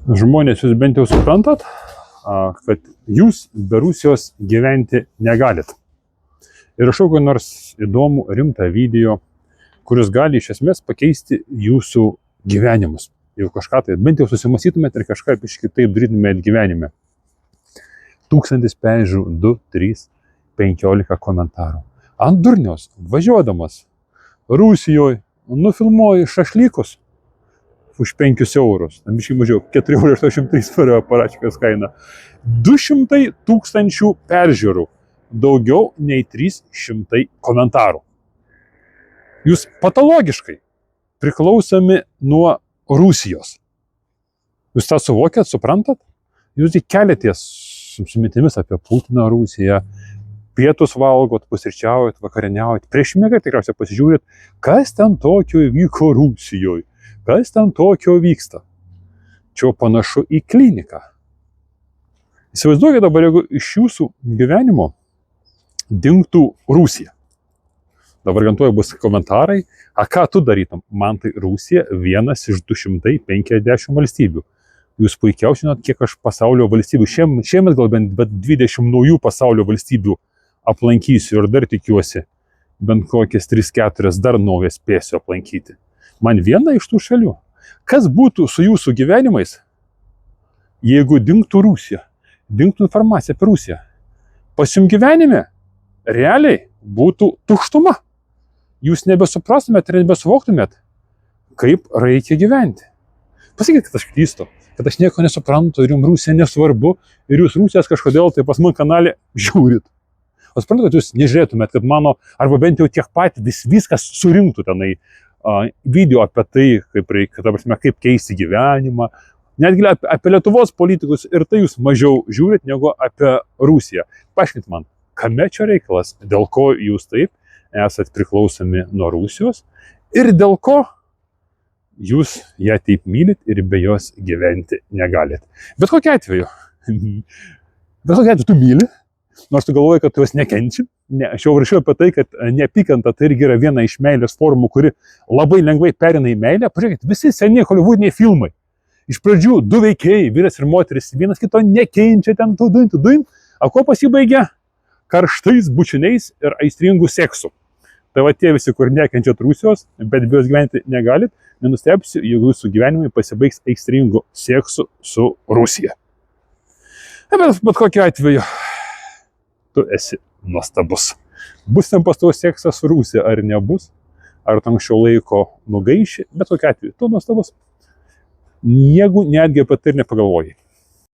Žmonės, jūs bent jau suprantat, kad jūs be Rusijos gyventi negalit. Ir aš kokį nors įdomų, rimtą video, kuris gali iš esmės pakeisti jūsų gyvenimus. Jau kažką tai, bent jau susimastytumėt ir kažką kitaip darytumėt gyvenime. 1000 peržiūrų, 2, 3, 15 komentarų. Ant durnios, važiuodamas Rusijoje, nufilmuoju šašlykus už 5 eurus. Biškai mažiau, 4,83 parašykas kaina. 200 000 peržiūrų. Daugiau nei 300 komentarų. Jūs patologiškai priklausomi nuo Rusijos. Jūs tą suvokėt, suprantat? Jūs keliatės su mintimis apie Putiną, Rusiją, pietus valgot, pusryčiaujat, vakarieniaujat, prieš miegą tikriausiai pasižiūrit, kas ten tokio vyko Rusijoje, kas ten tokio vyksta. Čia panašu į kliniką. Įsivaizduokit dabar, jeigu iš jūsų gyvenimo dingtų Rusija. Dabar garantuoju bus komentarai, ką tu darytum? Man tai Rusija vienas iš 250 valstybių. Jūs puikiausiai žinot, kiek aš pasaulio valstybių, šiemet gal bent 20 naujų pasaulio valstybių aplankysiu ir dar tikiuosi, bent kokias 3-4 dar naujas spėsiu aplankyti. Man viena iš tų šalių. Kas būtų su jūsų gyvenimais, jeigu dingtų Rusija, dingtų informacija apie Rusiją? Pas jums gyvenime realiai būtų tuštuma. Jūs nebesuprastumėt ir nebesuvoktumėt, kaip reikia gyventi. Pasakykit, kad aš klystu, kad aš nieko nesuprantu ir jums Rusija nesvarbu ir jūs Rusijos kažkodėl tai pas man kanalė žiūrit. O suprantu, kad jūs nežiūrėtumėt, kad mano, arba bent jau tiek patys viskas surinktų tenai video apie tai, kaip keisti gyvenimą, netgi apie Lietuvos politikus ir tai jūs mažiau žiūrit negu apie Rusiją. Paaiškint man, kame čia reikalas, dėl ko jūs taip esat priklausomi nuo Rusijos ir dėl ko jūs ją taip mylit ir be jos gyventi negalit. Bet kokiu atveju tu myli, nors tu galvoji, kad tu jos nekenči. Aš jau rašiau apie tai, kad neapykanta tai irgi yra viena iš meilės formų, kuri labai lengvai perina į meilę. Pažiūrėkit, visi seni holivudiniai filmai. Iš pradžių du veikėjai, vyras ir moteris, vienas kito nekenčia ten tuduin. O ko pasibaigia? Karštais bučiniais ir aistringų seksų. Tai va tie visi, kur nekenčiat Rusijos, bet be jos gyventi negalit, nenustebsiu, jeigu jūsų gyvenimai pasibaigs aistringų seksų su Rusija. Bet kokiu atveju, tu esi nuostabus. Bus ten pastovus seksas su Rusija ar nebus, ar tu anksčiau laiko nugaiši, bet kokiu atveju, tu nuostabus. Jeigu netgi apie tai ir nepagalvojai.